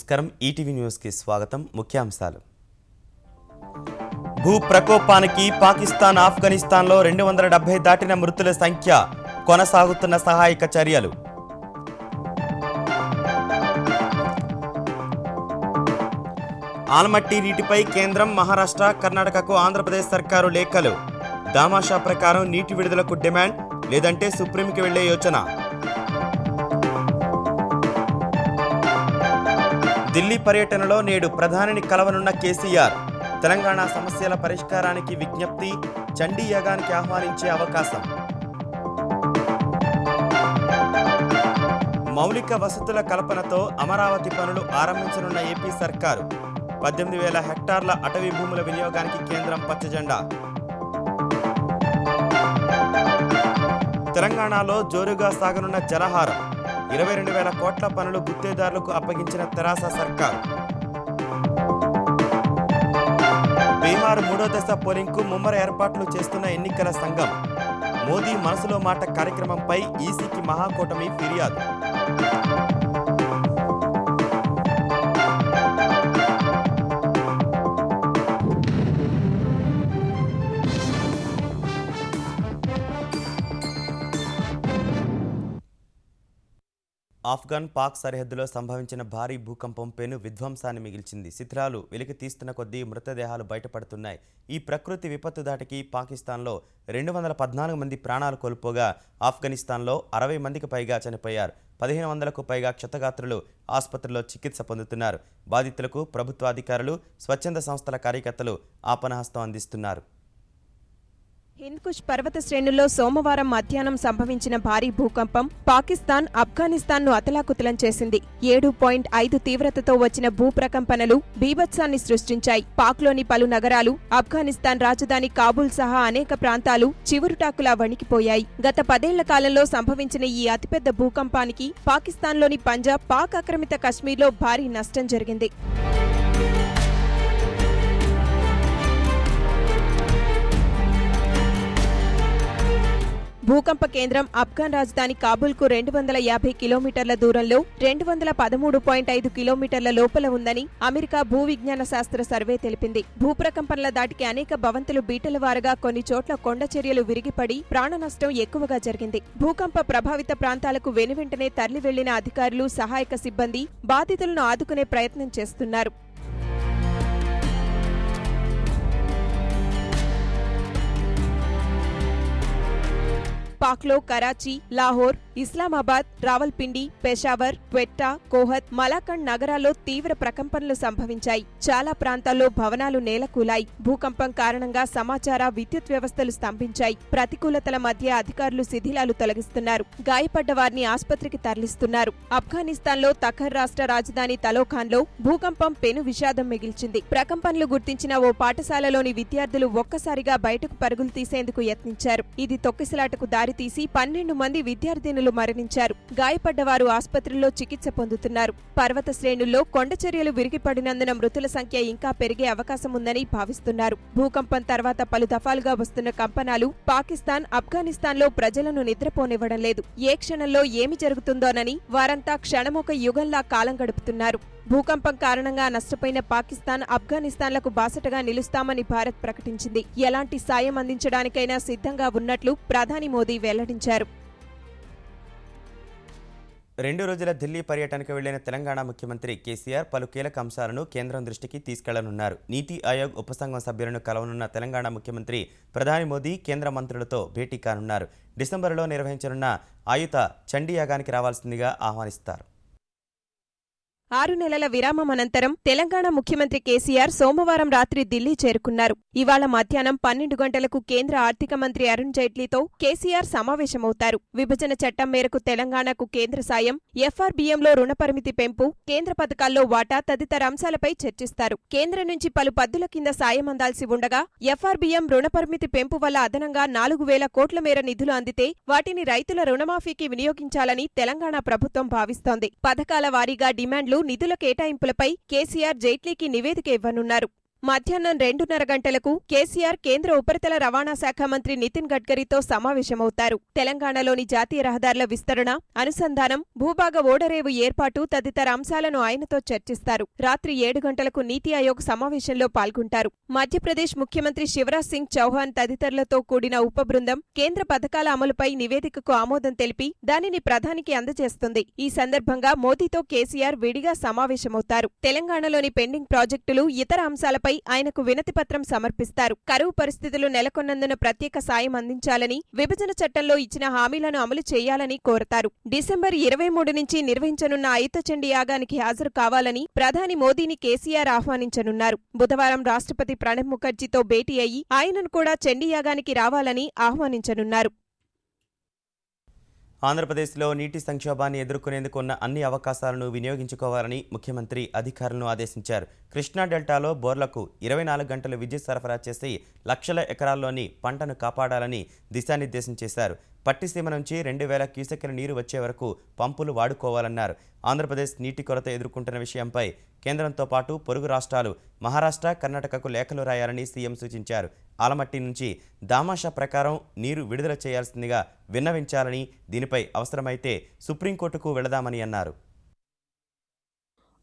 నమస్కారం ETV news కి స్వాగతం ముఖ్యాంశాలు భూ ప్రకోపానికి పాకిస్తాన్ ఆఫ్ఘనిస్తాన్లో 270 దాటిన మృతుల సంఖ్య కొనసాగుతున్న సహాయక చర్యలు ఆల్మట్టి నీటిపై కేంద్రం మహారాష్ట్ర కర్ణాటకకు ఆంధ్రప్రదేశ్ సర్కారు లేఖలు దామాషా ప్రకారం నీటి విడుదలకు డిమాండ్ లేదంటే సుప్రీంకి వెళ్లే యోచన ఢిల్లీ పర్యటనలో నేడు ప్రధానిని కలవనున్న కేసీఆర్ తెలంగాణ సమస్యల పరిష్కారానికి విజ్ఞప్తి చండీ యాగానికి ఆహ్వానించే అవకాశం మౌలిక వసతుల కల్పనతో అమరావతి పనులు ఆరంభించనున్న ఏపీ సర్కారు 18,000 హెక్టార్ల అటవీ భూముల వినియోగానికి కేంద్రం పచ్చజెండా తెలంగాణలో జోరుగా సాగనున్న జలహారం 22,000 కోట్ల పనులు గుత్తేదారులకు అప్పగించిన తెరాస సర్కారు బీహార్ 3వ దశ పోలింగ్కు ముమ్మర ఏర్పాట్లు చేస్తున్న ఎన్నికల సంఘం మోదీ మనసులో మాట కార్యక్రమంపై ఈసీకి మహాకూటమి ఫిర్యాదు ఆఫ్ఘన్ పాక్ సరిహద్దులో సంభవించిన భారీ భూకంపం పెను విధ్వంసాన్ని మిగిల్చింది. శిథిలాలు వెలికి తీస్తున్న కొద్దీ మృతదేహాలు బయటపడుతున్నాయి. ఈ ప్రకృతి విపత్తు దాటికి పాకిస్తాన్లో 214 మంది ప్రాణాలు కోల్పోగా ఆఫ్ఘనిస్తాన్లో 60 మందికి పైగా చనిపోయారు. 1,500కు పైగా క్షతగాత్రులు ఆసుపత్రిలో చికిత్స పొందుతున్నారు. బాధితులకు ప్రభుత్వ అధికారులు స్వచ్ఛంద సంస్థల కార్యకర్తలు ఆపన్నహస్తం అందిస్తున్నారు. హింద్కుష్ పర్వత శ్రేణుల్లో సోమవారం మధ్యాహ్నం సంభవించిన భారీ భూకంపం పాకిస్తాన్ ఆఫ్ఘనిస్తాన్ను అతలాకుతలం చేసింది. 7.5 తీవ్రతతో వచ్చిన భూప్రకంపనలు బీభత్సాన్ని సృష్టించాయి. పాక్లోని పలు నగరాలు, ఆఫ్ఘనిస్తాన్ రాజధాని కాబూల్ సహా అనేక ప్రాంతాలు చివురుటాకులా వణికిపోయాయి. గత 10 ఏళ్ల కాలంలో సంభవించిన ఈ అతిపెద్ద భూకంపానికి పాకిస్తాన్లోని పంజాబ్, పాక్ ఆక్రమిత కశ్మీర్లో భారీ నష్టం జరిగింది. భూకంప కేంద్రం ఆఫ్ఘన్ రాజధాని కాబూల్కు 250 కిలోమీటర్ల దూరంలో 213.5 కిలోమీటర్ల లోపల ఉందని అమెరికా భూ విజ్ఞాన శాస్త్ర సర్వే తెలిపింది. భూప్రకంపనల దాటికి అనేక భవంతులు బీటల వారుగా కొన్ని చోట్ల కొండ చర్యలు విరిగిపడి ప్రాణ నష్టం ఎక్కువగా జరిగింది. భూకంప ప్రభావిత ప్రాంతాలకు వెనువెంటనే తరలి వెళ్లిన అధికారులు, సహాయక సిబ్బంది బాధితులను ఆదుకునే ప్రయత్నం చేస్తున్నారు. పాక్లో కరాచీ, లాహోర్, ఇస్లామాబాద్, రావల్పిండి, పెషావర్, క్వెట్టా, కోహత్, మలాకండ్ నగరాల్లో తీవ్ర ప్రకంపనలు సంభవించాయి. చాలా ప్రాంతాల్లో భవనాలు నేలకూలాయి. భూకంపం కారణంగా సమాచార, విద్యుత్ వ్యవస్థలు స్తంభించాయి. ప్రతికూలతల మధ్య అధికారులు శిథిలాలు తొలగిస్తున్నారు. గాయపడ్డ వారిని ఆసుపత్రికి తరలిస్తున్నారు. ఆఫ్ఘనిస్తాన్లో తఖర్ రాష్ట్ర రాజధాని తలోఖాన్లో భూకంపం పెను విషాదం మిగిల్చింది. ప్రకంపనలు గుర్తించిన ఓ పాఠశాలలోని విద్యార్థులు ఒక్కసారిగా బయటకు పరుగులు తీసేందుకు యత్నించారు. ఇది తొక్కిసలాటకు దారితీసి 12 మంది విద్యార్థినులు మరణించారు. గాయపడ్డవారు ఆసుపత్రిలో చికిత్స పొందుతున్నారు. పర్వత శ్రేణుల్లో కొండచర్యలు విరిగిపడినందున మృతుల సంఖ్య ఇంకా పెరిగే అవకాశం ఉందని భావిస్తున్నారు. భూకంపం తర్వాత పలు దఫాలుగా వస్తున్న కంపనాలు పాకిస్తాన్, ఆఫ్ఘనిస్తాన్లో ప్రజలను నిద్రపోనివ్వడం లేదు. ఏ క్షణంలో ఏమి జరుగుతుందోనని వారంతా క్షణమొక యుగంలా కాలం గడుపుతున్నారు. భూకంపం కారణంగా నష్టపోయిన పాకిస్తాన్, ఆఫ్ఘనిస్తాన్లకు బాసటగా నిలుస్తామని భారత్ ప్రకటించింది. ఎలాంటి సాయం అందించడానికైనా సిద్ధంగా ఉన్నట్లు ప్రధాని మోదీ వెల్లడించారు. 2 రోజుల ఢిల్లీ పర్యటనకు వెళ్లిన తెలంగాణ ముఖ్యమంత్రి కేసీఆర్ పలు కీలక అంశాలను కేంద్రం దృష్టికి తీసుకెళ్లనున్నారు. నీతి ఆయోగ్ ఉపసంఘం సభ్యులను కలవనున్న తెలంగాణ ముఖ్యమంత్రి ప్రధాని మోదీ కేంద్ర మంత్రులతో భేటీ కానున్నారు. డిసెంబర్లో నిర్వహించనున్న ఆయుత చండీ యాగానికి రావాల్సిందిగా ఆహ్వానిస్తారు. 6 నెలల విరామం అనంతరం తెలంగాణ ముఖ్యమంత్రి కేసీఆర్ సోమవారం రాత్రి ఢిల్లీ చేరుకున్నారు. ఇవాళ మధ్యాహ్నం 12 గంటలకు కేంద్ర ఆర్థిక మంత్రి అరుణ్ జైట్లీతో కేసీఆర్ సమావేశమవుతారు. విభజన చట్టం మేరకు తెలంగాణకు కేంద్ర సాయం, ఎఫ్ఆర్బీఎంలో రుణ పరిమితి పెంపు, కేంద్ర పథకాల్లో వాటా తదితర అంశాలపై చర్చిస్తారు. కేంద్రం నుంచి పలు పద్దుల కింద సాయం అందాల్సి ఉండగా ఎఫ్ఆర్బీఎం రుణ పరిమితి పెంపు వల్ల అదనంగా 4,000 కోట్ల మేర నిధులు అందితే వాటిని రైతుల రుణమాఫీకి వినియోగించాలని తెలంగాణ ప్రభుత్వం భావిస్తోంది. పథకాల వారీగా డిమాండ్లు, నిధుల కేటాయింపులపై కేసీఆర్ జైట్లీకి నివేదిక ఇవ్వనున్నారు. మధ్యాహ్నం 2:30 గంటలకు కేసీఆర్ కేంద్ర ఉపరితల రవాణా శాఖ మంత్రి నితిన్ గడ్కరీతో సమావేశమవుతారు. తెలంగాణలోని జాతీయ రహదారుల విస్తరణ, అనుసంధానం, భూభాగ ఓడరేవు ఏర్పాటు తదితర అంశాలను ఆయనతో చర్చిస్తారు. రాత్రి 7 గంటలకు నీతి ఆయోగ్ సమావేశంలో పాల్గొంటారు. మధ్యప్రదేశ్ ముఖ్యమంత్రి శివరాజ్ సింగ్ చౌహాన్ తదితరులతో కూడిన ఉపబృందం కేంద్ర పథకాల అమలుపై నివేదికకు ఆమోదం తెలిపి దానిని ప్రధానికి అందజేస్తుంది. ఈ సందర్భంగా మోదీతో కేసీఆర్ విడిగా సమావేశమవుతారు. తెలంగాణలోని పెండింగ్ ప్రాజెక్టులు, ఇతర అంశాలపై ఆయనకు వినతిపత్రం సమర్పిస్తారు. కరువు పరిస్థితులు నెలకొన్నందున ప్రత్యేక సాయం అందించాలని, విభజన చట్టంలో ఇచ్చిన హామీలను అమలు చేయాలని కోరతారు. డిసెంబర్ 23 నుంచి నిర్వహించనున్న అయుతచండీ యాగానికి హాజరు కావాలని ప్రధాని మోదీని కేసీఆర్ ఆహ్వానించనున్నారు. బుధవారం రాష్ట్రపతి ప్రణబ్ ముఖర్జీతో భేటీ అయ్యి ఆయనను కూడా చండీ యాగానికి రావాలని ఆహ్వానించనున్నారు. ఆంధ్రప్రదేశ్లో నీటి సంక్షోభాన్ని ఎదుర్కొనేందుకు ఉన్న అన్ని అవకాశాలను వినియోగించుకోవాలని ముఖ్యమంత్రి అధికారులను ఆదేశించారు. కృష్ణా డెల్టాలో బోర్లకు 24 గంటలు విద్యుత్ సరఫరా చేసి లక్షల ఎకరాల్లోని పంటను కాపాడాలని దిశానిర్దేశం చేశారు. పట్టిసీమ నుంచి 2000 క్యూసెక్కుల నీరు వచ్చే వరకు పంపులు వాడుకోవాలన్నారు. ఆంధ్రప్రదేశ్ నీటి కొరత ఎదుర్కొంటున్న విషయంపై కేంద్రంతో పాటు పొరుగు రాష్ట్రాలు మహారాష్ట్ర, కర్ణాటకకు లేఖలు రాయాలని సీఎం సూచించారు. ఆలమట్టి నుంచి దామాషా ప్రకారం నీరు విడుదల చేయాల్సిందిగా విన్నవించాలని, దీనిపై అవసరమైతే సుప్రీంకోర్టుకు వెళదామని అన్నారు.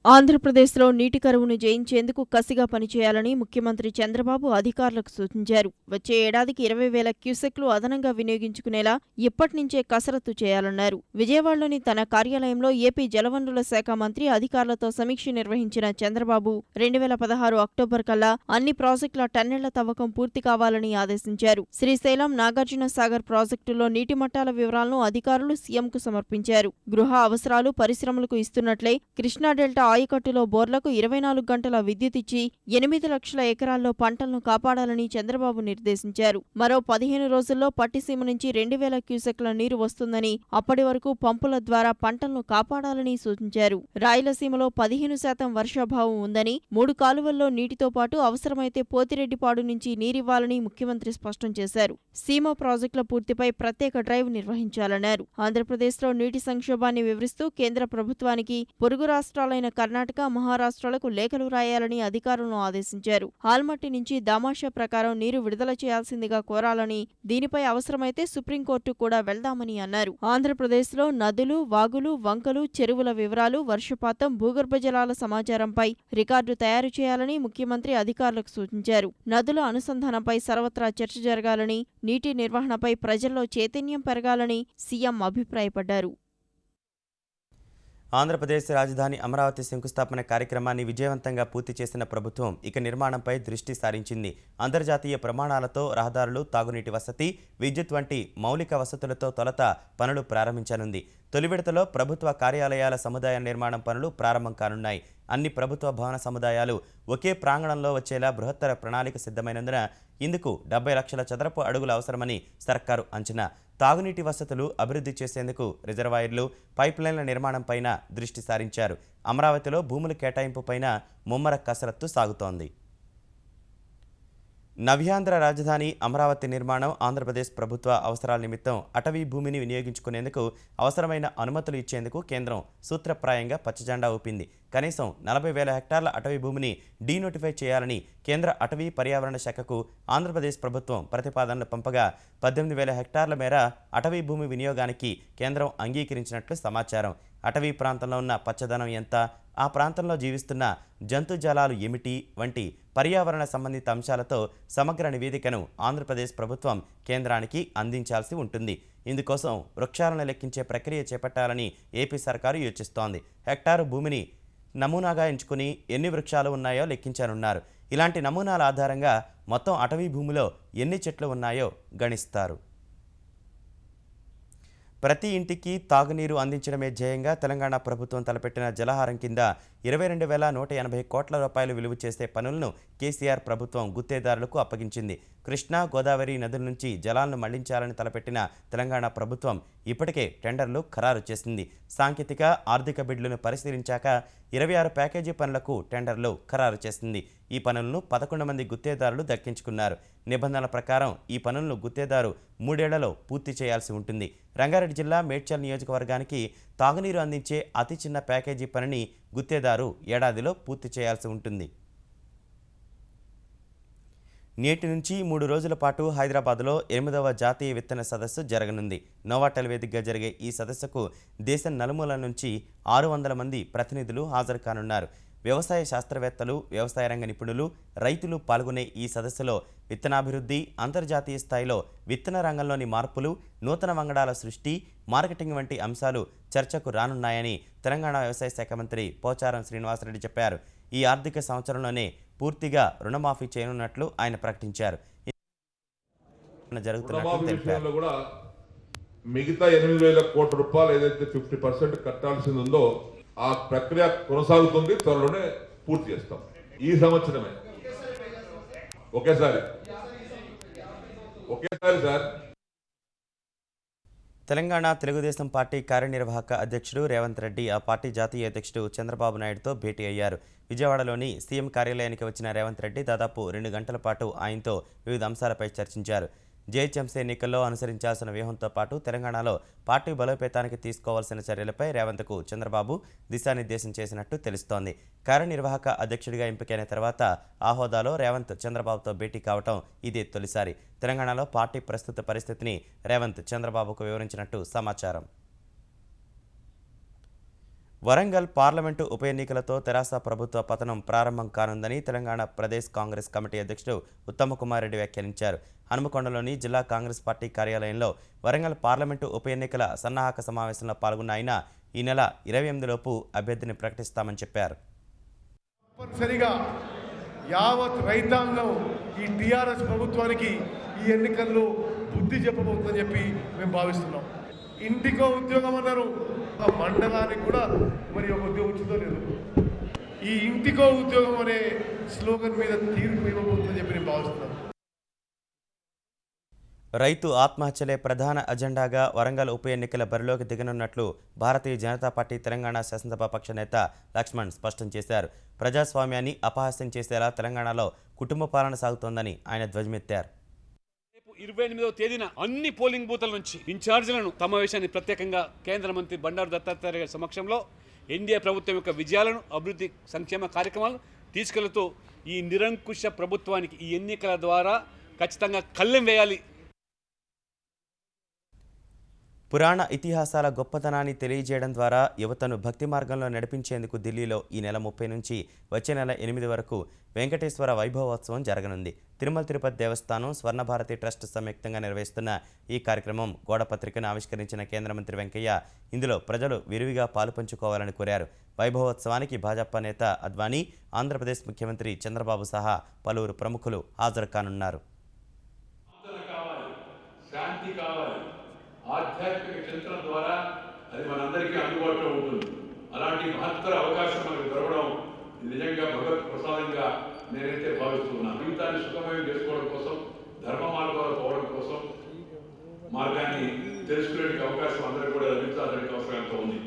ఆంధ్రప్రదేశ్లో నీటి కరువును జయించేందుకు కసిగా పనిచేయాలని ముఖ్యమంత్రి చంద్రబాబు అధికారులకు సూచించారు. వచ్చే ఏడాదికి 20,000 క్యూసెక్లు అదనంగా వినియోగించుకునేలా ఇప్పటినుంచే కసరత్తు చేయాలన్నారు. విజయవాడలోని తన కార్యాలయంలో ఏపీ జలవనరుల శాఖ మంత్రి అధికారులతో సమీక్ష నిర్వహించిన చంద్రబాబు 2016 అక్టోబర్ కల్లా అన్ని ప్రాజెక్టుల టన్నెళ్ల తవ్వకం పూర్తి కావాలని ఆదేశించారు. శ్రీశైలం, నాగార్జున సాగర్ ప్రాజెక్టుల్లో నీటి మట్టాల వివరాలను అధికారులు సీఎంకు సమర్పించారు. గృహ అవసరాలు, పరిశ్రమలకు ఇస్తున్నట్లే కృష్ణా డెల్టా ఆయకట్టులో బోర్లకు 24 గంటల విద్యుత్ ఇచ్చి 8 లక్షల ఎకరాల్లో పంటలను కాపాడాలని చంద్రబాబు నిర్దేశించారు. మరో 15 రోజుల్లో పట్టిసీమ నుంచి 2000 క్యూసెక్ల నీరు వస్తుందని, అప్పటి వరకు పంపుల ద్వారా పంటలను కాపాడాలని సూచించారు. రాయలసీమలో 15% వర్షాభావం ఉందని, 3 కాలువల్లో నీటితో పాటు అవసరమైతే పోతిరెడ్డిపాడు నుంచి నీరివ్వాలని ముఖ్యమంత్రి స్పష్టం చేశారు. సీమ ప్రాజెక్టుల పూర్తిపై ప్రత్యేక డ్రైవ్ నిర్వహించాలన్నారు. ఆంధ్రప్రదేశ్లో నీటి సంక్షోభాన్ని వివరిస్తూ కేంద్ర ప్రభుత్వానికి పొరుగు రాష్ట్రాలైన కర్ణాటక, మహారాష్ట్రలకు లేఖలు రాయాలని అధికారులను ఆదేశించారు. ఆల్మట్టి నుంచి దామాషా ప్రకారం నీరు విడుదల చేయాల్సిందిగా కోరాలని, దీనిపై అవసరమైతే సుప్రీంకోర్టు కూడా వెళ్దామని అన్నారు. ఆంధ్రప్రదేశ్లో నదులు, వాగులు, వంకలు, చెరువుల వివరాలు, వర్షపాతం, భూగర్భ జలాల సమాచారంపై రికార్డు తయారు చేయాలని ముఖ్యమంత్రి అధికారులకు సూచించారు. నదుల అనుసంధానంపై సర్వత్రా చర్చ జరగాలని, నీటి నిర్వహణపై ప్రజల్లో చైతన్యం పెరగాలని సీఎం అభిప్రాయపడ్డారు. ఆంధ్రప్రదేశ్ రాజధాని అమరావతి శంకుస్థాపన కార్యక్రమాన్ని విజయవంతంగా పూర్తి చేసిన ప్రభుత్వం ఇక నిర్మాణంపై దృష్టి సారించింది. అంతర్జాతీయ ప్రమాణాలతో రహదారులు, తాగునీటి వసతి, విద్యుత్ వంటి మౌలిక వసతులతో తొలుత పనులు ప్రారంభించనుంది. తొలి విడతలో ప్రభుత్వ కార్యాలయాల సముదాయ నిర్మాణం పనులు ప్రారంభం కానున్నాయి. అన్ని ప్రభుత్వ భవన సముదాయాలు ఒకే ప్రాంగణంలో వచ్చేలా బృహత్తర ప్రణాళిక సిద్ధమైనందున ఇందుకు 70 లక్షల చదరపు అడుగులు అవసరమని సర్కారు అంచనా. తాగునీటి వసతులు అభివృద్ధి చేసేందుకు రిజర్వాయర్లు, పైప్లైన్ల నిర్మాణంపైన దృష్టి సారించారు. అమరావతిలో భూముల కేటాయింపుపైన ముమ్మర కసరత్తు సాగుతోంది. నవ్యాంధ్ర రాజధాని అమరావతి నిర్మాణం ఆంధ్రప్రదేశ్ ప్రభుత్వ అవసరాల నిమిత్తం అటవీ భూమిని వినియోగించుకునేందుకు అవసరమైన అనుమతులు ఇచ్చేందుకు కేంద్రం సూత్రప్రాయంగా పచ్చజెండా ఊపింది. కనీసం 40,000 హెక్టార్ల అటవీ భూమిని డీనోటిఫై చేయాలని కేంద్ర అటవీ పర్యావరణ శాఖకు ఆంధ్రప్రదేశ్ ప్రభుత్వం ప్రతిపాదనలు పంపగా 18,000 హెక్టార్ల మేర అటవీ భూమి వినియోగానికి కేంద్రం అంగీకరించినట్లు సమాచారం. అటవీ ప్రాంతంలో ఉన్న పచ్చదనం ఎంత, ఆ ప్రాంతంలో జీవిస్తున్న జంతుజాలాలు ఏమిటి వంటి పర్యావరణ సంబంధిత అంశాలతో సమగ్ర నివేదికను ఆంధ్రప్రదేశ్ ప్రభుత్వం కేంద్రానికి అందించాల్సి ఉంటుంది. ఇందుకోసం వృక్షాలను లెక్కించే ప్రక్రియ చేపట్టాలని ఏపీ సర్కారు యోచిస్తోంది. హెక్టారు భూమిని నమూనాగా ఎంచుకుని ఎన్ని వృక్షాలు ఉన్నాయో లెక్కించనున్నారు. ఇలాంటి నమూనాల ఆధారంగా మొత్తం అటవీ భూమిలో ఎన్ని చెట్లు ఉన్నాయో గణిస్తారు. ప్రతి ఇంటికి తాగునీరు అందించడమే ధ్యేయంగా తెలంగాణ ప్రభుత్వం తలపెట్టిన జలహారం కింద 22,180 కోట్ల రూపాయలు విలువ చేసే పనులను కేసీఆర్ ప్రభుత్వం గుత్తేదారులకు అప్పగించింది. కృష్ణా, గోదావరి నదుల నుంచి జలాలను మళ్లించాలని తలపెట్టిన తెలంగాణ ప్రభుత్వం ఇప్పటికే టెండర్లు ఖరారు చేసింది. సాంకేతిక, ఆర్థిక బిడ్లను పరిశీలించాక 26 ప్యాకేజీ పనులకు టెండర్లు ఖరారు చేసింది. ఈ పనులను 11 మంది గుత్తేదారులు దక్కించుకున్నారు. నిబంధనల ప్రకారం ఈ పనులను గుత్తేదారు 3 ఏళ్లలో పూర్తి చేయాల్సి ఉంటుంది. రంగారెడ్డి జిల్లా మేడ్చల్ నియోజకవర్గానికి తాగునీరు అందించే అతి చిన్న ప్యాకేజీ పనిని గుత్తేదారు ఏడాదిలో పూర్తి చేయాల్సి ఉంటుంది. నేటి నుంచి 3 రోజుల పాటు హైదరాబాద్లో 8వ జాతీయ విత్తన సదస్సు జరగనుంది. నోవాటెల్ వేదికగా జరిగే ఈ సదస్సుకు దేశం నలుమూలల నుంచి 600 మంది ప్రతినిధులు హాజరు కానున్నారు. వ్యవసాయ శాస్త్రవేత్తలు, వ్యవసాయ రంగ నిపుణులు, రైతులు పాల్గొనే ఈ సదస్సులో విత్తనాభివృద్ధి, అంతర్జాతీయ స్థాయిలో విత్తన రంగంలోని మార్పులు, నూతన వంగడాల సృష్టి, మార్కెటింగ్ వంటి అంశాలు చర్చకు రానున్నాయని తెలంగాణ వ్యవసాయ శాఖ మంత్రి పోచారం శ్రీనివాసరెడ్డి చెప్పారు. ఈ ఆర్థిక సంవత్సరంలోనే పూర్తిగా రుణమాఫీ చేయనున్నట్లు ఆయన ప్రకటించారు. జరుగుతున్నట్లు తెలిపారు. మిగతా 8,000 కోట్ల రూపాయలు ఏదైతే 50% కట్టాల్సింది ఉందో ఆ ప్రక్రియ కొనసాగుతుంది. త్వరలోనే పూర్తి చేస్తాం. ఈ సంవత్సరమే ఒకేసారి సార్. తెలంగాణ తెలుగుదేశం పార్టీ కార్యనిర్వాహక అధ్యక్షుడు రేవంత్ రెడ్డి ఆ పార్టీ జాతీయ అధ్యక్షుడు చంద్రబాబు నాయుడుతో భేటీ అయ్యారు. విజయవాడలోని సీఎం కార్యాలయానికి వచ్చిన రేవంత్ రెడ్డి దాదాపు 2 గంటల పాటు ఆయనతో వివిధ అంశాలపై చర్చించారు. జీహెచ్ఎంసీ ఎన్నికల్లో అనుసరించాల్సిన వ్యూహంతో పాటు తెలంగాణలో పార్టీ బలోపేతానికి తీసుకోవాల్సిన చర్యలపై రేవంత్కు చంద్రబాబు దిశానిర్దేశం చేసినట్టు తెలుస్తోంది. కార్యనిర్వాహక అధ్యక్షుడిగా ఎంపికైన తర్వాత ఆ హోదాలో రేవంత్ చంద్రబాబుతో భేటీ కావటం ఇదే తొలిసారి. తెలంగాణలో పార్టీ ప్రస్తుత పరిస్థితిని రేవంత్ చంద్రబాబుకు వివరించినట్టు సమాచారం. వరంగల్ పార్లమెంటు ఉప ఎన్నికలతో తెరాస ప్రభుత్వ పతనం ప్రారంభం కానుందని తెలంగాణ ప్రదేశ్ కాంగ్రెస్ కమిటీ అధ్యక్షుడు ఉత్తమ్ కుమార్ రెడ్డి వ్యాఖ్యానించారు. హనుమకొండలోని జిల్లా కాంగ్రెస్ పార్టీ కార్యాలయంలో వరంగల్ పార్లమెంటు ఉప ఎన్నికల సన్నాహక సమావేశంలో పాల్గొన్న ఆయన ఈ నెల 28 లోపు అభ్యర్థిని ప్రకటిస్తామని చెప్పారు. తప్పనిసరిగా యావత్ రైతాంగం ఈ టీఆర్ఎస్ ప్రభుత్వానికి ఈ ఎన్నికల్లో బుద్ధి చెప్పబోతుందని చెప్పి మేము భావిస్తున్నాం. ఇంటికో ఉద్యోగం అన్నారు, ఆ మండలానికి కూడా మరి ఒక ఉద్యోగం వచ్చిందో లేదు. ఈ ఇంటికో ఉద్యోగం అనే స్లోగన్ మీద తీర్పు ఇవ్వబోతుందని చెప్పి నేను భావిస్తున్నాను. రైతు ఆత్మహత్యలే ప్రధాన అజెండాగా వరంగల్ ఉప ఎన్నికల బరిలోకి దిగనున్నట్లు భారతీయ జనతా పార్టీ తెలంగాణ శాసనసభాపక్ష నేత లక్ష్మణ్ స్పష్టం చేశారు. ప్రజాస్వామ్యాన్ని అపహాస్యం చేసేలా తెలంగాణలో కుటుంబ పాలన సాగుతోందని ఆయన ధ్వజమెత్తారు. 28వ తేదీన అన్ని పోలింగ్ బూత్ల నుంచి ఇన్ఛార్జీలను సమావేశాన్ని ప్రత్యేకంగా కేంద్ర మంత్రి బండారు దత్తాత్రేయ గారి సమక్షంలో ఎన్డీఏ ప్రభుత్వం యొక్క విజయాలను, అభివృద్ధి, సంక్షేమ కార్యక్రమాలు తీసుకెళ్తూ ఈ నిరంకుశ ప్రభుత్వానికి ఈ ఎన్నికల ద్వారా ఖచ్చితంగా కళ్ళెం వేయాలి. పురాణ ఇతిహాసాల గొప్పతనాన్ని తెలియజేయడం ద్వారా యువతను భక్తి మార్గంలో నడిపించేందుకు ఢిల్లీలో ఈ నెల 30 నుంచి వచ్చే నెల 8 వరకు వెంకటేశ్వర వైభవోత్సవం జరగనుంది. తిరుమల తిరుపతి దేవస్థానం, స్వర్ణభారతి ట్రస్ట్ సంయుక్తంగా నిర్వహిస్తున్న ఈ కార్యక్రమం గోడపత్రికను ఆవిష్కరించిన కేంద్ర మంత్రి వెంకయ్య ఇందులో ప్రజలు విరివిగా పాలుపంచుకోవాలని కోరారు. వైభవోత్సవానికి భాజపా నేత అద్వానీ, ఆంధ్రప్రదేశ్ ముఖ్యమంత్రి చంద్రబాబు సహా పలువురు ప్రముఖులు హాజరు కానున్నారు. ఆధ్యాత్మిక చింతన ద్వారా అది మనందరికీ అందుబాటులో ఉంటుంది. అలాంటి మహత్తర అవకాశం మనకు దొరకడం నిజంగా భగవత్ ప్రసాదంగా నేనైతే భావిస్తున్నాను. జీవితాన్ని సుఖమయం చేసుకోవడం కోసం, ధర్మ మార్గాలు పోవడం కోసం మార్గాన్ని తెలుసుకునే అవకాశం అందరికీ కూడా లభించాలని అవసరంతో ఉంది.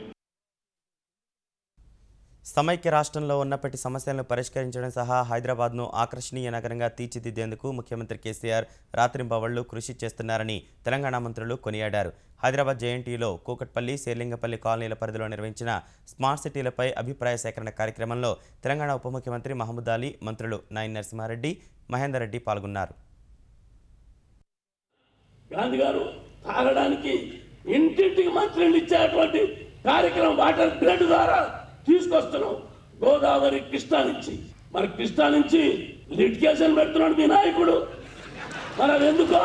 సమైక్య రాష్ట్రంలో ఉన్నప్పటి సమస్యలను పరిష్కరించడం సహా హైదరాబాద్ను ఆకర్షణీయ నగరంగా తీర్చిదిద్దేందుకు ముఖ్యమంత్రి కేసీఆర్ రాత్రింబవళ్లు కృషి చేస్తున్నారని తెలంగాణ మంత్రులు కొనియాడారు. హైదరాబాద్ జేఎన్టీలో కూకట్పల్లి, శేర్లింగపల్లి కాలనీల పరిధిలో నిర్వహించిన స్మార్ట్ సిటీలపై అభిప్రాయ సేకరణ కార్యక్రమంలో తెలంగాణ ఉప ముఖ్యమంత్రి మహమూద్ అలీ, మంత్రులు నాయన్ నరసింహారెడ్డి, మహేందర్ రెడ్డి పాల్గొన్నారు. గాంధీ గారు తాగడానికి ఇంటింటికి మంచినీళ్ళు ఇచ్చేటువంటి కార్యక్రమం వాటర్ గ్రిడ్ ద్వారా తీసుకొస్తున్నాం. గోదావరి, కృష్ణా నుంచి, మరి కృష్ణా నుంచి లిటిగేషన్ పెడుతున్నాడు మీ నాయకుడు. మరి అది ఎందుకో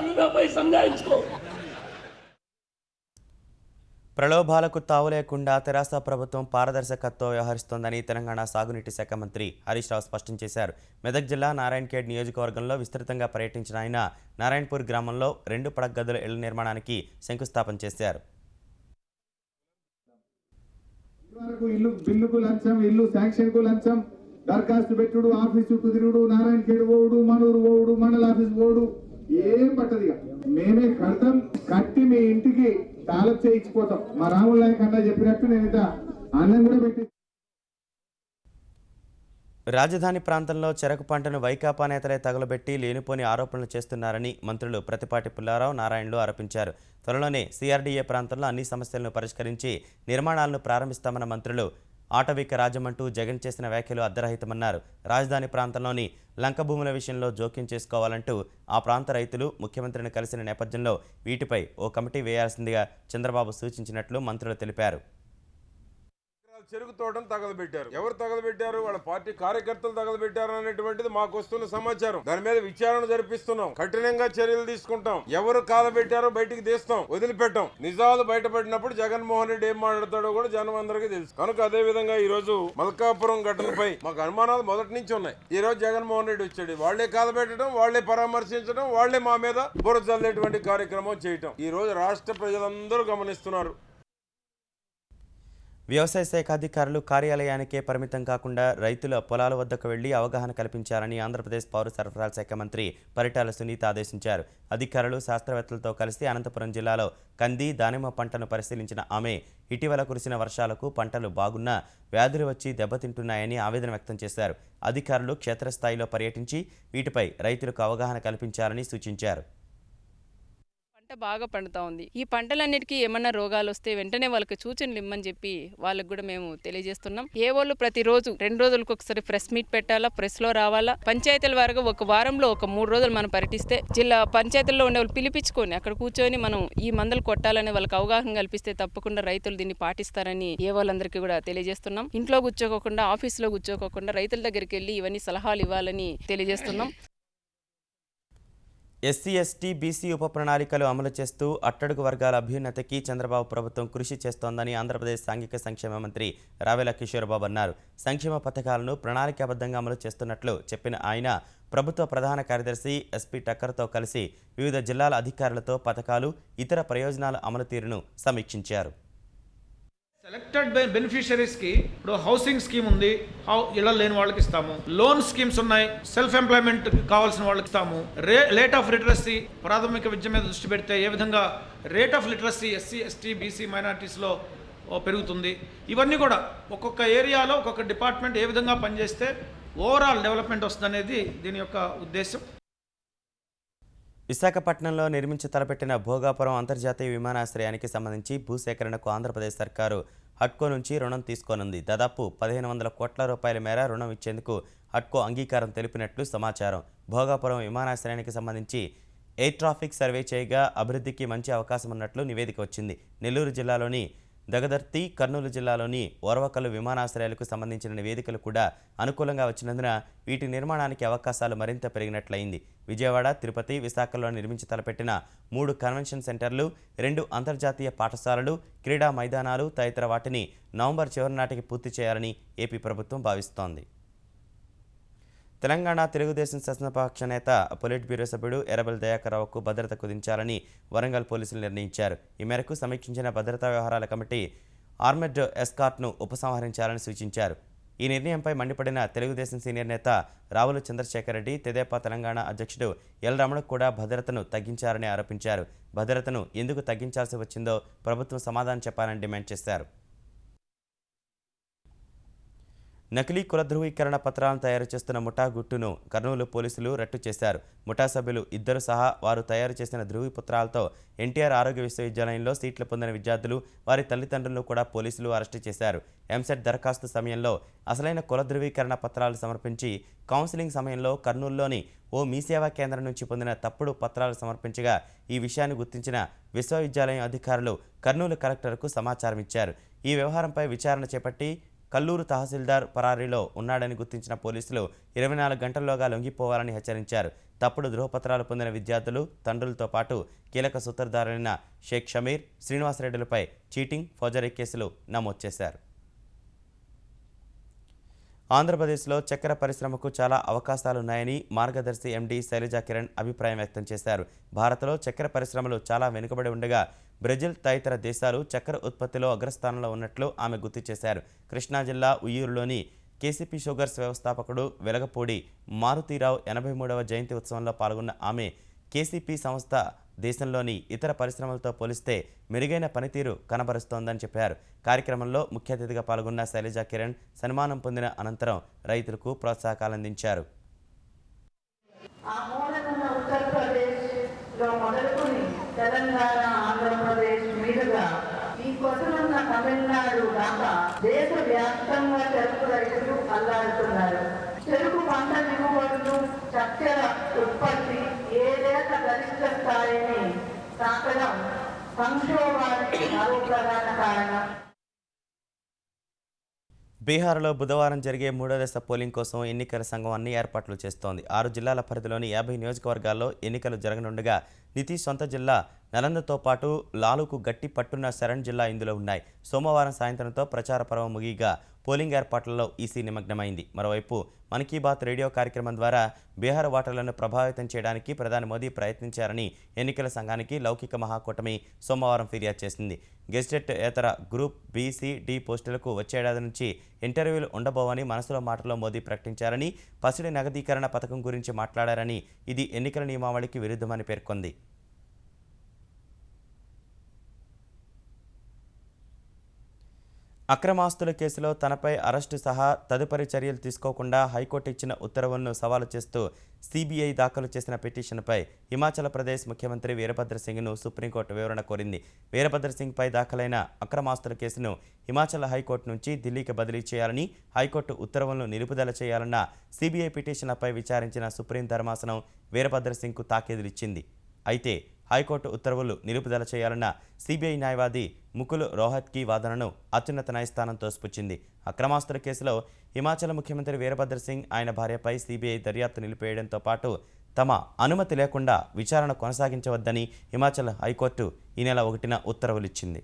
మనపై సంజాయించుకో. ప్రలోభాలకు తావు లేకుండా తెరాస ప్రభుత్వం పారదర్శకతతో వ్యవహరిస్తోందని తెలంగాణ సాగునీటి శాఖ మంత్రి హరీష్ రావు స్పష్టం చేశారు. మెదక్ జిల్లా నారాయణఖేడ్ నియోజకవర్గంలో విస్తృతంగా పర్యటించిన ఆయన నారాయణపూర్ గ్రామంలో 2 పడగదుల ఇళ్ల నిర్మాణానికి శంకుస్థాపన చేశారు. ఇల్లు బిల్లుకు లంచం, ఇల్లు శాంక్షన్కు లంచం, దరఖాస్తు పెట్టుడు, ఆఫీస్ చుట్టూ తిరుగుడు, నారాయణఖేడ్ పోవుడు, మనూరు పోవుడు, మండల ఆఫీస్ పోవుడు, ఏం పట్టదు. మేమే కడతాం, కట్టి మీ ఇంటికి తాళం చేయించిపోతాం. మా రాముల నాయక్ అన్న చెప్పినట్టు నేను ఇంత అన్నం కూడా పెట్టి. రాజధాని ప్రాంతంలో చెరకు పంటను వైకాపా నేతలే తగులబెట్టి లేనిపోని ఆరోపణలు చేస్తున్నారని మంత్రులు ప్రతిపాటి పుల్లారావు, నారాయణలు ఆరోపించారు. త్వరలోనే సిఆర్డీఏ ప్రాంతంలో అన్ని సమస్యలను పరిష్కరించి నిర్మాణాలను ప్రారంభిస్తామన్న మంత్రులు ఆటవిక రాజ్యమంటూ జగన్ చేసిన వ్యాఖ్యలు అర్ధరహితమన్నారు. రాజధాని ప్రాంతంలోని లంక భూముల విషయంలో జోక్యం చేసుకోవాలంటూ ఆ ప్రాంత రైతులు ముఖ్యమంత్రిని కలిసిన నేపథ్యంలో వీటిపై ఓ కమిటీ వేయాల్సిందిగా చంద్రబాబు సూచించినట్లు మంత్రులు తెలిపారు. చెరుకు తోటను తగలబెట్టారు. ఎవరు తగలబెట్టారు? వాళ్ళ పార్టీ కార్యకర్తలు తగలబెట్టారు అనేటువంటిది మాకు వస్తున్న సమాచారం. దాని మీద విచారణ జరిపిస్తున్నాం, కఠినంగా చర్యలు తీసుకుంటాం. ఎవరు కాలబెట్టారో బయటికి తీస్తాం, వదిలిపెట్టాం. నిజాలు బయటపడినప్పుడు జగన్మోహన్ రెడ్డి ఏం మాట్లాడతాడో కూడా జనం అందరికీ తెలుసు. కనుక అదే విధంగా ఈ రోజు మల్కాపురం ఘటనపై మాకు అనుమానాలు మొదటి నుంచి ఉన్నాయి. ఈ రోజు జగన్మోహన్ రెడ్డి వచ్చాడు, వాళ్లే కాలబెట్టడం, వాళ్లే పరామర్శించడం, వాళ్లే మా మీద బురద జల్లేటువంటి కార్యక్రమం చేయటం ఈ రోజు రాష్ట్ర ప్రజలందరూ గమనిస్తున్నారు. వ్యవసాయ శాఖ అధికారులు కార్యాలయానికే పరిమితం కాకుండా రైతుల పొలాల వద్దకు వెళ్లి అవగాహన కల్పించాలని ఆంధ్రప్రదేశ్ పౌర సరఫరాల శాఖ మంత్రి పరిటాల సునీత ఆదేశించారు. అధికారులు శాస్త్రవేత్తలతో కలిసి అనంతపురం జిల్లాలో కంది, దానిమ్మ పంటను పరిశీలించిన ఆమె ఇటీవల కురిసిన వర్షాలకు పంటలు బాగున్నా వ్యాధులు వచ్చి దెబ్బతింటున్నాయని ఆవేదన వ్యక్తం చేశారు. అధికారులు క్షేత్రస్థాయిలో పర్యటించి వీటిపై రైతులకు అవగాహన కల్పించాలని సూచించారు. పంట బాగా పండుతా ఉంది. ఈ పంటలన్నిటికీ ఏమన్నా రోగాలు వస్తే వెంటనే వాళ్ళకి సూచనలు ఇమ్మని చెప్పి వాళ్ళకి కూడా మేము తెలియజేస్తున్నాం. ఏ వాళ్ళు ప్రతిరోజు 2 రోజులకు ఒకసారి ప్రెస్ మీట్ పెట్టాలా, ప్రెస్ లో రావాలా. పంచాయతీల వారుగా ఒక వారంలో ఒక 3 రోజులు మనం పర్యటిస్తే జిల్లా పంచాయతీల్లో ఉండే వాళ్ళు పిలిపించుకొని అక్కడ కూర్చొని మనం ఈ మందులు కొట్టాలని వాళ్ళకి అవగాహన కల్పిస్తే తప్పకుండా రైతులు దీన్ని పాటిస్తారని ఏ వాళ్ళందరికీ కూడా తెలియజేస్తున్నాం. ఇంట్లో కూర్చోకోకుండా, ఆఫీసులో కూర్చోకోకుండా రైతుల దగ్గరికి వెళ్ళి ఇవన్నీ సలహాలు ఇవ్వాలని తెలియజేస్తున్నాం. ఎస్సీ, ఎస్టీ, బీసీ ఉప ప్రణాళికలు అమలు చేస్తూ అట్టడుగు వర్గాల అభ్యున్నతికి చంద్రబాబు ప్రభుత్వం కృషి చేస్తోందని ఆంధ్రప్రదేశ్ సాంఘిక సంక్షేమ మంత్రి రావెల కిషోర్బాబు అన్నారు. సంక్షేమ పథకాలను ప్రణాళికాబద్ధంగా అమలు చేస్తున్నట్లు చెప్పిన ఆయన ప్రభుత్వ ప్రధాన కార్యదర్శి ఎస్పీ టక్కర్తో కలిసి వివిధ జిల్లాల అధికారులతో పథకాలు, ఇతర ప్రయోజనాల అమలు తీరును సమీక్షించారు. సెలెక్టెడ్ బెనిఫిషరీస్కి ఇప్పుడు హౌసింగ్ స్కీమ్ ఉంది, ఇళ్ల లేని వాళ్ళకి ఇస్తాము. లోన్ స్కీమ్స్ ఉన్నాయి, సెల్ఫ్ ఎంప్లాయ్మెంట్ కావాల్సిన వాళ్ళకి ఇస్తాము. రేట్ ఆఫ్ లిటరసీ, ప్రాథమిక విద్య మీద దృష్టి పెడితే ఏ విధంగా rate of literacy SC, ST, BC, మైనారిటీస్లో పెరుగుతుంది. ఇవన్నీ కూడా ఒక్కొక్క ఏరియాలో ఒక్కొక్క డిపార్ట్మెంట్ ఏ విధంగా పనిచేస్తే ఓవరాల్ డెవలప్మెంట్ వస్తుందనేది దీని యొక్క ఉద్దేశం. విశాఖపట్నంలో నిర్మించి తలపెట్టిన భోగాపురం అంతర్జాతీయ విమానాశ్రయానికి సంబంధించి భూసేకరణకు ఆంధ్రప్రదేశ్ సర్కారు హడ్కో నుంచి రుణం తీసుకోనుంది. దాదాపు 1500 కోట్ల రూపాయల మేర రుణం ఇచ్చేందుకు హడ్కో అంగీకారం తెలిపినట్లు సమాచారం. భోగాపురం విమానాశ్రయానికి సంబంధించి ఎయిర్ ట్రాఫిక్ సర్వే చేయగా అభివృద్ధికి మంచి అవకాశం ఉన్నట్లు నివేదిక వచ్చింది. నెల్లూరు జిల్లాలోని దగదర్తి, కర్నూలు జిల్లాలోని ఓర్వకల్లు విమానాశ్రయాలకు సంబంధించిన నివేదికలు కూడా అనుకూలంగా వచ్చినందున వీటి నిర్మాణానికి అవకాశాలు మరింత పెరిగినట్లయింది. విజయవాడ, తిరుపతి, విశాఖలో నిర్మించి తలపెట్టిన 3 కన్వెన్షన్ సెంటర్లు, 2 అంతర్జాతీయ పాఠశాలలు, క్రీడా మైదానాలు తదితర వాటిని నవంబర్ చివరి నాటికి పూర్తి చేయాలని ఏపీ ప్రభుత్వం భావిస్తోంది. తెలంగాణ తెలుగుదేశం శాసనపక్ష నేత పొలిట్ బ్యూరో సభ్యుడు ఎర్రబెల్లి దయాకర్రావుకు భద్రత కుదించాలని వరంగల్ పోలీసులు నిర్ణయించారు. ఈ మేరకు సమీక్షించిన భద్రతా వ్యవహారాల కమిటీ ఆర్మెడ్ ఎస్కార్ట్ను ఉపసంహరించాలని సూచించారు. ఈ నిర్ణయంపై మండిపడిన తెలుగుదేశం సీనియర్ నేత రావుల చంద్రశేఖర్ రెడ్డి, తెదేపా తెలంగాణ అధ్యక్షుడు ఎల్ రమణకు కూడా భద్రతను తగ్గించారని ఆరోపించారు. భద్రతను ఎందుకు తగ్గించాల్సి వచ్చిందో ప్రభుత్వం సమాధానం చెప్పాలని డిమాండ్ చేశారు. నకిలీ కుల ధృవీకరణ పత్రాలను తయారు చేస్తున్న ముఠా గుట్టును కర్నూలు పోలీసులు రట్టు చేశారు. ముఠా సభ్యులు 2 సహా వారు తయారు చేసిన ధృవీ పత్రాలతో ఎన్టీఆర్ ఆరోగ్య విశ్వవిద్యాలయంలో సీట్లు పొందిన విద్యార్థులు, వారి తల్లిదండ్రులను కూడా పోలీసులు అరెస్టు చేశారు. ఎంసెట్ దరఖాస్తు సమయంలో అసలైన కుల ధృవీకరణ పత్రాలు సమర్పించి కౌన్సిలింగ్ సమయంలో కర్నూలులోని ఓ మీసేవా కేంద్రం నుంచి పొందిన తప్పుడు పత్రాలు సమర్పించగా ఈ విషయాన్ని గుర్తించిన విశ్వవిద్యాలయం అధికారులు కర్నూలు కలెక్టర్కు సమాచారం ఇచ్చారు. ఈ వ్యవహారంపై విచారణ చేపట్టి కల్లూరు తహసీల్దార్ పరారీలో ఉన్నాడని గుర్తించిన పోలీసులు 24 గంటల్లోగా లొంగిపోవాలని హెచ్చరించారు. తప్పుడు ధృవపత్రాలు పొందిన విద్యార్థులు, తండ్రులతో పాటు కీలక సూత్రధారులైన షేక్ షమీర్, శ్రీనివాసరెడ్డిలపై చీటింగ్, ఫోర్జరీ కేసులు నమోదు చేశారు. ఆంధ్రప్రదేశ్లో చక్కెర పరిశ్రమకు చాలా అవకాశాలున్నాయని మార్గదర్శి ఎండీ శైలజా కిరణ్ అభిప్రాయం వ్యక్తం చేశారు. భారత్లో చక్కెర పరిశ్రమలు చాలా వెనుకబడి ఉండగా బ్రెజిల్ తదితర దేశాలు చక్కెర ఉత్పత్తిలో అగ్రస్థానంలో ఉన్నట్లు ఆమె గుర్తు చేశారు. కృష్ణా జిల్లా ఉయ్యూరులోని కేసీపీ షుగర్స్ వ్యవస్థాపకుడు వెలగపూడి మారుతీరావు 83వ జయంతి ఉత్సవంలో పాల్గొన్న ఆమె కేసీపీ సంస్థ దేశంలోని ఇతర పరిశ్రమలతో పోలిస్తే మెరుగైన పనితీరు కనబరుస్తోందని చెప్పారు. కార్యక్రమంలో ముఖ్య అతిథిగా పాల్గొన్న శైలజా కిరణ్ సన్మానం పొందిన అనంతరం రైతులకు ప్రోత్సాహకాలందించారు. తెలంగాణ, ఆంధ్రప్రదేశ్ మీదుగా ఈ కొసలున్న తమిళనాడు దాకా దేశ వ్యాప్తంగా అల్లాడుతున్నారు. చెరుకు పంట దిగుబడులు, చక్కెర ఉత్పత్తి ఏదైనా గరిష్ట స్థాయిని తాకడం సంక్షోభానికి మరో ప్రధాన కారణం. బీహార్లో బుధవారం జరిగే మూడో దశ పోలింగ్ కోసం ఎన్నికల సంఘం అన్ని ఏర్పాట్లు చేస్తోంది. 6 జిల్లాల పరిధిలోని 50 నియోజకవర్గాల్లో ఎన్నికలు జరగనుండగా నితీష్ సొంత జిల్లా నలందతో పాటు లాలుకు గట్టి పట్టున్న శరణ్ జిల్లా ఇందులో ఉన్నాయి. సోమవారం సాయంత్రంతో ప్రచార పర్వం ముగియగా పోలింగ్ ఏర్పాట్లలో ఈసీ నిమగ్నమైంది. మరోవైపు మన్ కీ బాత్ రేడియో కార్యక్రమం ద్వారా బీహార్ ఓటర్లను ప్రభావితం చేయడానికి ప్రధాని మోదీ ప్రయత్నించారని ఎన్నికల సంఘానికి లౌకిక మహాకూటమి సోమవారం ఫిర్యాదు చేసింది. గెజిటెడ్ ఏతర గ్రూప్ బి, సి, డి పోస్టులకు వచ్చేడాది నుంచి ఇంటర్వ్యూలు ఉండబోవని మనసులో మాటలో మోదీ ప్రకటించారని, పసిడి నగదీకరణ పథకం గురించి మాట్లాడారని, ఇది ఎన్నికల నియమావళికి విరుద్ధమని పేర్కొంది. అక్రమాస్తుల కేసులో తనపై అరెస్టు సహా తదుపరి చర్యలు తీసుకోకుండా హైకోర్టు ఇచ్చిన ఉత్తర్వులను సవాలు చేస్తూ సిబిఐ దాఖలు చేసిన పిటిషన్పై హిమాచల్ ప్రదేశ్ ముఖ్యమంత్రి వీరభద్ర సింగ్ను సుప్రీంకోర్టు వివరణ కోరింది. వీరభద్ర సింగ్పై దాఖలైన అక్రమాస్తుల కేసును హిమాచల్ హైకోర్టు నుంచి ఢిల్లీకి బదిలీ చేయాలని, హైకోర్టు ఉత్తర్వులను నిలుపుదల చేయాలన్న సిబిఐ పిటిషన్లపై విచారించిన సుప్రీం ధర్మాసనం వీరభద్ర సింగ్కు తాకీదులిచ్చింది. అయితే హైకోర్టు ఉత్తర్వులు నిలుపుదల చేయాలన్న సిబిఐ న్యాయవాది ముకుల్ రోహత్గి వాదనను అత్యున్నత న్యాయస్థానం తోసిపుచ్చింది. అక్రమాస్తుల కేసులో హిమాచల్ ముఖ్యమంత్రి వీరభద్ర సింగ్, ఆయన భార్యపై సిబిఐ దర్యాప్తు నిలిపేయడంతో పాటు తమ అనుమతి లేకుండా విచారణ కొనసాగించవద్దని హిమాచల్ హైకోర్టు ఈ నెల 1న ఉత్తర్వులిచ్చింది.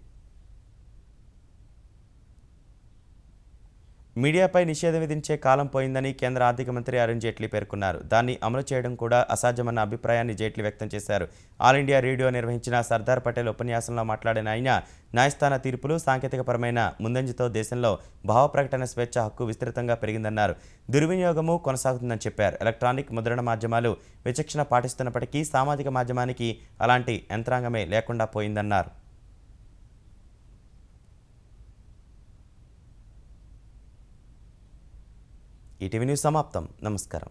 మీడియాపై నిషేధం విధించే కాలం పోయిందని కేంద్ర ఆర్థిక మంత్రి అరుణ్ జైట్లీ పేర్కొన్నారు. దాన్ని అమలు చేయడం కూడా అసాధ్యమన్న అభిప్రాయాన్ని జైట్లీ వ్యక్తం చేశారు. ఆల్ ఇండియా రేడియో నిర్వహించిన సర్దార్ పటేల్ ఉపన్యాసంలో మాట్లాడిన ఆయన, న్యాయస్థాన తీర్పులు, సాంకేతికపరమైన ముందంజతో దేశంలో భావ ప్రకటన స్వేచ్ఛ హక్కు విస్తృతంగా పెరిగిందన్నారు. దుర్వినియోగము కొనసాగుతుందని చెప్పారు. ఎలక్ట్రానిక్ ముద్రణ మాధ్యమాలు విచక్షణ పాటిస్తున్నప్పటికీ సామాజిక మాధ్యమానికి అలాంటి యంత్రాంగమే లేకుండా పోయిందన్నారు. ఈటీవీ న్యూస్ సమాప్తం. నమస్కారం.